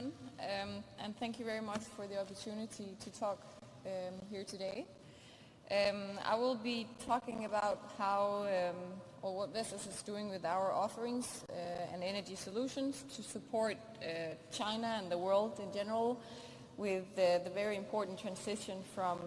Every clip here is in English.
everyone, and thank you very much for the opportunity to talk here today. I will be talking about how, or what Vestas is doing with our offerings and energy solutions to support China and the world in general with the very important transition from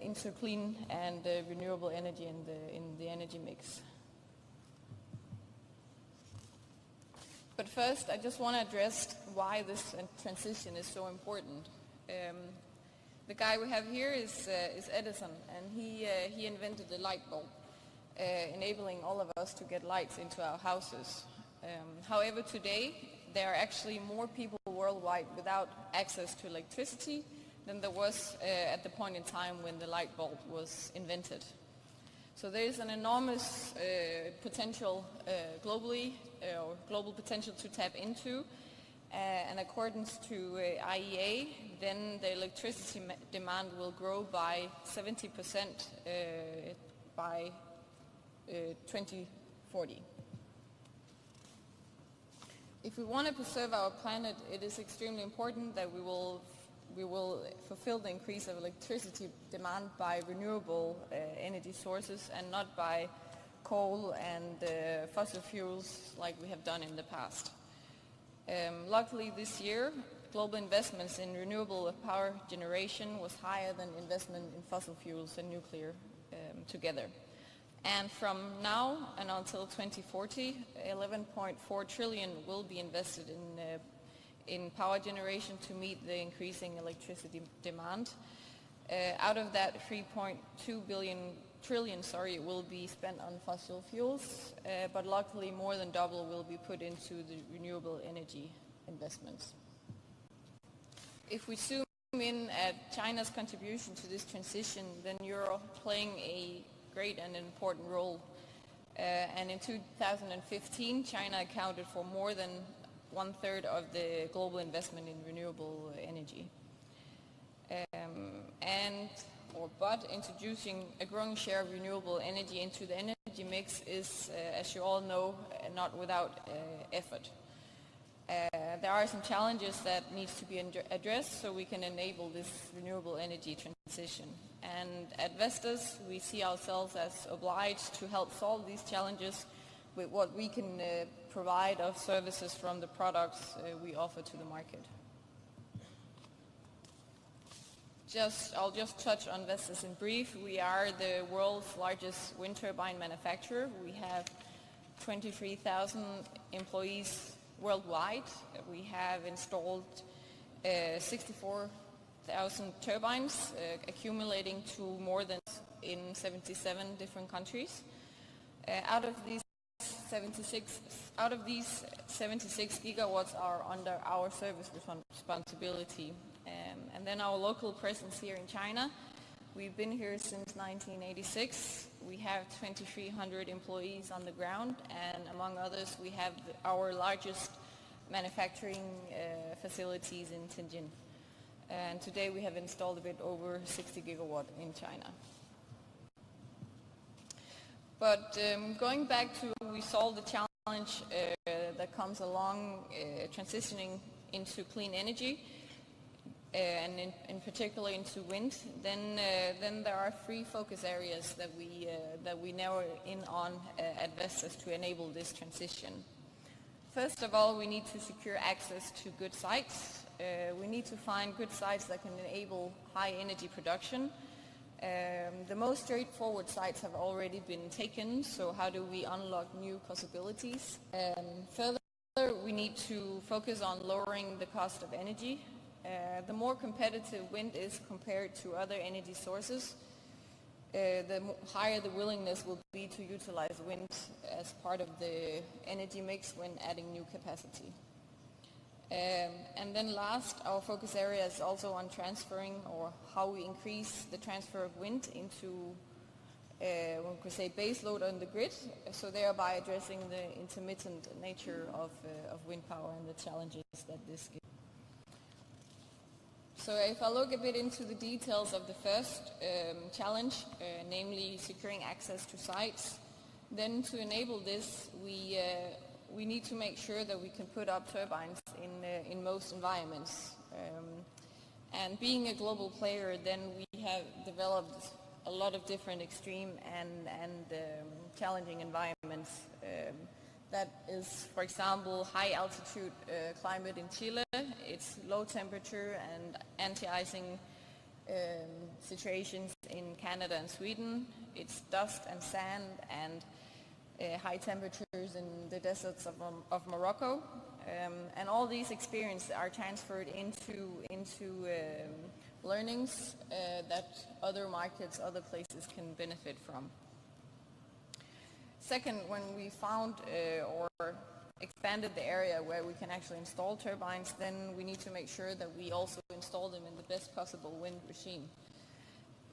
into clean and renewable energy in the energy mix. But first, I just want to address why this transition is so important. The guy we have here is Edison, and he invented the light bulb, enabling all of us to get lights into our houses. However, today there are actually more people worldwide without access to electricity than there was at the point in time when the light bulb was invented. So there is an enormous potential globally, or global potential to tap into. And according to IEA, then the electricity demand will grow by 70% by 2040. If we want to preserve our planet, it is extremely important that we will fulfill the increase of electricity demand by renewable energy sources and not by coal and fossil fuels like we have done in the past. Luckily this year, global investments in renewable power generation was higher than investment in fossil fuels and nuclear together. And from now and until 2040, 11.4 trillion will be invested in power generation to meet the increasing electricity demand. Out of that, 3.2 trillion will be spent on fossil fuels, but luckily more than double will be put into the renewable energy investments. If we zoom in at China's contribution to this transition, then you're playing a great and important role. And in 2015, China accounted for more than 1/3 of the global investment in renewable energy. But introducing a growing share of renewable energy into the energy mix is, as you all know, not without effort. There are some challenges that needs to be addressed so we can enable this renewable energy transition. And at Vestas, we see ourselves as obliged to help solve these challenges with what we can provide of services from the products we offer to the market. I'll just touch on Vestas in brief. We are the world's largest wind turbine manufacturer. We have 23,000 employees worldwide. We have installed 64,000 turbines, accumulating to more than in 77 different countries. Out of these 76 gigawatts are under our service responsibility. And then our local presence here in China. We've been here since 1986. We have 2,300 employees on the ground, and among others, we have our largest manufacturing facilities in Tianjin. And today we have installed a bit over 60 gigawatt in China. But going back to how we solve the challenge that comes along transitioning into clean energy, and in particular into wind, then there are 3 focus areas that we narrow in on at Vestas to enable this transition. First of all, we need to secure access to good sites. We need to find good sites that can enable high energy production. The most straightforward sites have already been taken, so how do we unlock new possibilities? Further, we need to focus on lowering the cost of energy. The more competitive wind is compared to other energy sources, the higher the willingness will be to utilize wind as part of the energy mix when adding new capacity. And then last, our focus area is also on transferring, or how we increase the transfer of wind into, one could say, base load on the grid, so thereby addressing the intermittent nature of wind power and the challenges that this gives. So if I look a bit into the details of the first challenge, namely securing access to sites, then to enable this, we we need to make sure that we can put up turbines in most environments. And being a global player, then we have developed a lot of different extreme and challenging environments. That is, for example, high altitude climate in Chile. It's low temperature and anti-icing situations in Canada and Sweden. It's dust and sand and high temperatures in the deserts of Morocco. And all these experiences are transferred into learnings that other markets, other places can benefit from. Second, when we found or expanded the area where we can actually install turbines, then we need to make sure that we also install them in the best possible wind regime.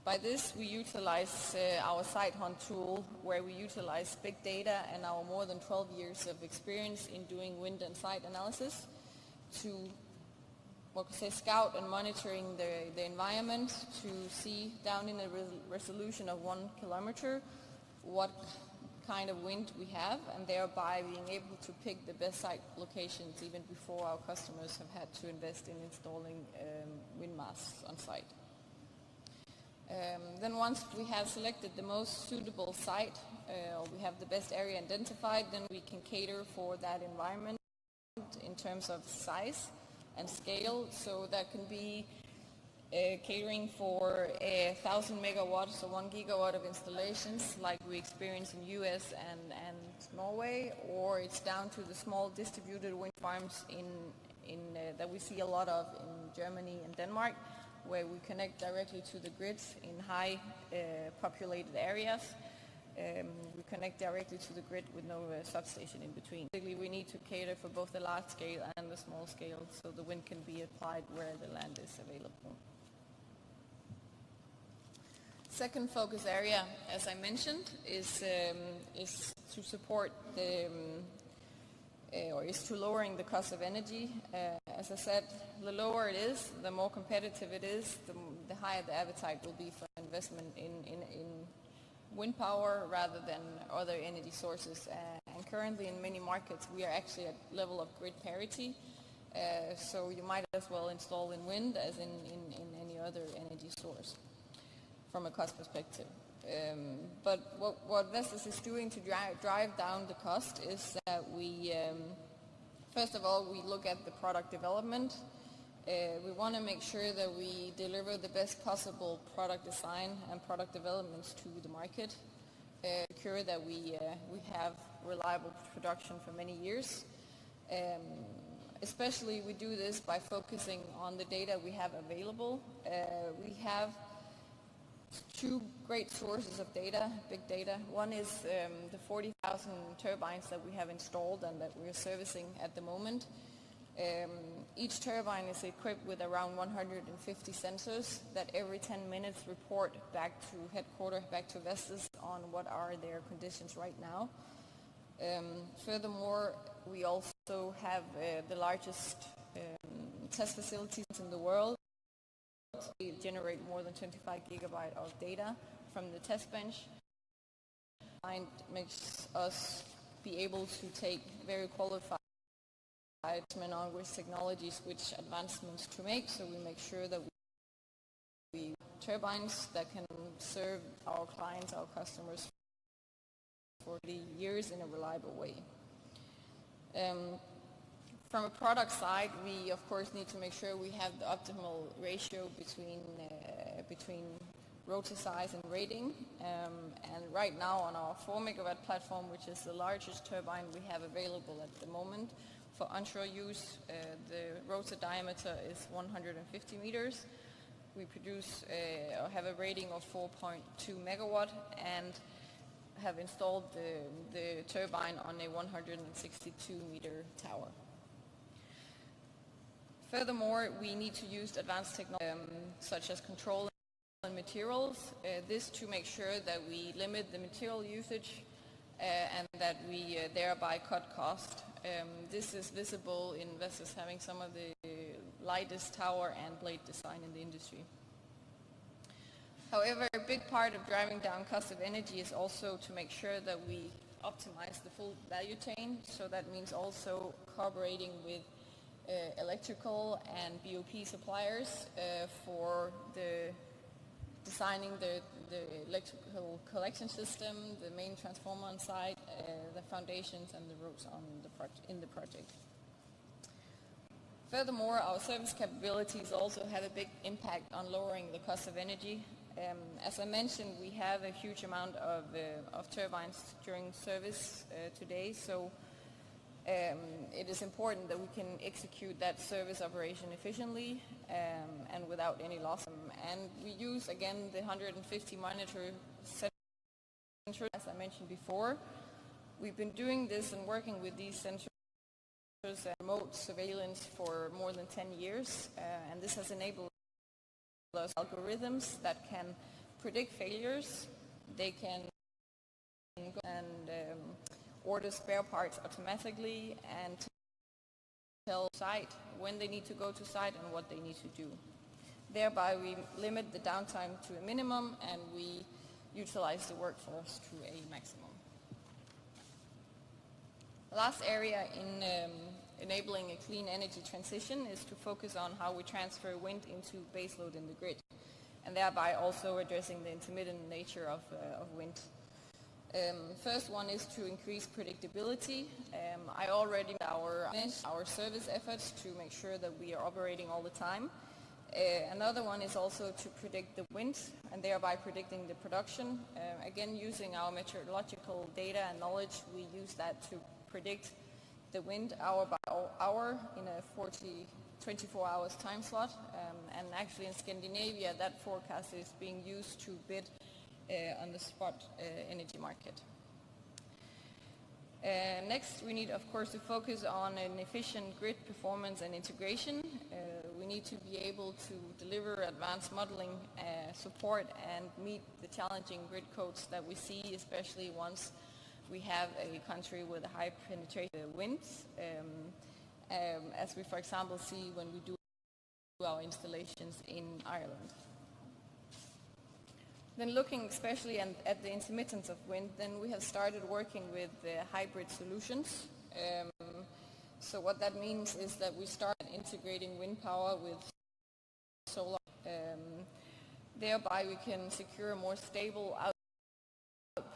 By this, we utilize our site hunt tool, where we utilize big data and our more than 12 years of experience in doing wind and site analysis to scout and monitoring the environment, to see down in a resolution of 1 kilometer what kind of wind we have, and thereby being able to pick the best site locations even before our customers have had to invest in installing wind masts on site. Then once we have selected the most suitable site, or we have the best area identified, then we can cater for that environment in terms of size and scale. So that can be catering for 1,000 megawatts or 1 gigawatt of installations like we experience in US and Norway, or it's down to the small distributed wind farms that we see a lot of in Germany and Denmark, where we connect directly to the grids in high populated areas. We connect directly to the grid with no substation in between. We need to cater for both the large scale and the small scale, so the wind can be applied where the land is available. Second focus area, as I mentioned, is to support is to lowering the cost of energy. As I said, the lower it is, the more competitive it is, the higher the appetite will be for investment in wind power rather than other energy sources. And currently in many markets we are actually at level of grid parity. So you might as well install in wind as in any other energy source from a cost perspective. But what Vestas is doing to drive down the cost is that we, first of all, we look at the product development. We want to make sure that we deliver the best possible product design and product developments to the market, ensure that we have reliable production for many years. Especially we do this by focusing on the data we have available. We have two great sources of data, big data. One is the 40,000 turbines that we have installed and that we are servicing at the moment. Each turbine is equipped with around 150 sensors that every 10 minutes report back to headquarters, back to Vestas, on what are their conditions right now. Furthermore, we also have the largest test facilities in the world. We generate more than 25 gigabytes of data from the test bench. It makes us be able to take very qualified on which technologies, which advancements to make, so we make sure that we turbines that can serve our clients, our customers for 40 years in a reliable way. From a product side, we of course need to make sure we have the optimal ratio between rotor size and rating. And right now on our 4 megawatt platform, which is the largest turbine we have available at the moment for onshore use, the rotor diameter is 150 meters. We produce or have a rating of 4.2 megawatt and have installed the turbine on a 162 meter tower. Furthermore, we need to use advanced technology such as control and materials, this to make sure that we limit the material usage and that we thereby cut cost. This is visible in Vestas having some of the lightest tower and blade design in the industry. However, a big part of driving down cost of energy is also to make sure that we optimize the full value chain. So that means also cooperating with electrical and BOP suppliers for designing the electrical collection system, the main transformer on site, the foundations and the roads on in the project. Furthermore, our service capabilities also have a big impact on lowering the cost of energy. As I mentioned, we have a huge amount of turbines during service today, so it is important that we can execute that service operation efficiently and without any loss. And we use, again, the 150 monitor centers, as I mentioned before. We've been doing this and working with these sensors and remote surveillance for more than 10 years, and this has enabled us algorithms that can predict failures. They can go and order spare parts automatically and tell site when they need to go to site and what they need to do. Thereby we limit the downtime to a minimum and we utilize the workforce to a maximum. The last area in enabling a clean energy transition is to focus on how we transfer wind into baseload in the grid, and thereby also addressing the intermittent nature of wind. First one is to increase predictability. I already mentioned our service efforts to make sure that we are operating all the time. Another one is also to predict the wind and thereby predicting the production. Again, using our meteorological data and knowledge, we use that to predict the wind hour by hour in a 24 hours time slot. And actually in Scandinavia, that forecast is being used to bid on the spot energy market. Next, we need, of course, to focus on an efficient grid performance and integration. We need to be able to deliver advanced modeling support and meet the challenging grid codes that we see, especially once we have a country with a high penetration of winds, as we, for example, see when we do our installations in Ireland. Then looking especially at the intermittence of wind, then we have started working with hybrid solutions. So what that means is that we start integrating wind power with solar. Thereby we can secure a more stable output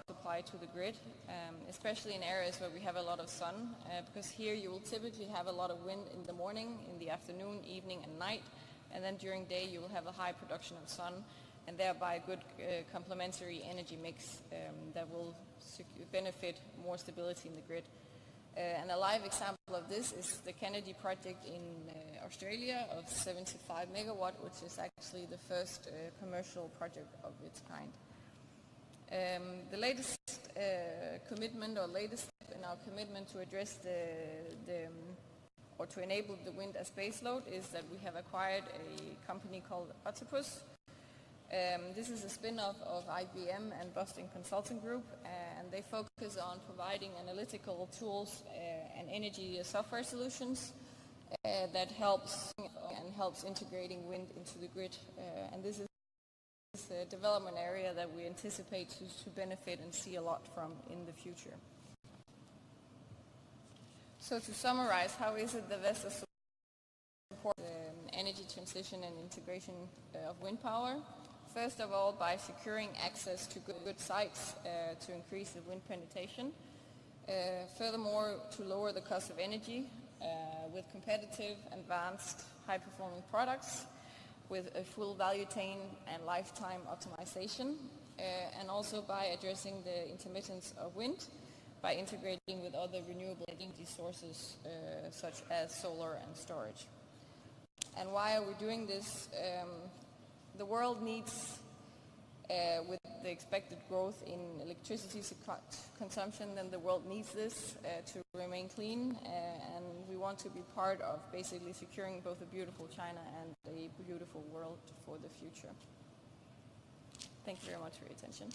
supply to the grid, especially in areas where we have a lot of sun, because here you will typically have a lot of wind in the morning, in the afternoon, evening and night, and then during day you will have a high production of sun, and thereby a good complementary energy mix that will benefit more stability in the grid. And a live example of this is the Kennedy project in Australia of 75 megawatt, which is actually the first commercial project of its kind. The latest commitment or latest step in our commitment to address or to enable the wind as baseload is that we have acquired a company called Octopus. This is a spin-off of IBM and Boston Consulting Group, and they focus on providing analytical tools and energy software solutions that helps integrating wind into the grid. And this is a development area that we anticipate to benefit and see a lot from in the future. So to summarize, how is it that Vestas supports energy transition and integration of wind power? First of all, by securing access to good sites to increase the wind penetration. Furthermore, to lower the cost of energy with competitive, advanced, high-performing products with a full value chain and lifetime optimization. And also by addressing the intermittence of wind by integrating with other renewable energy sources such as solar and storage. And why are we doing this? The world needs, with the expected growth in electricity consumption, then the world needs this to remain clean, and we want to be part of basically securing both a beautiful China and a beautiful world for the future. Thank you very much for your attention.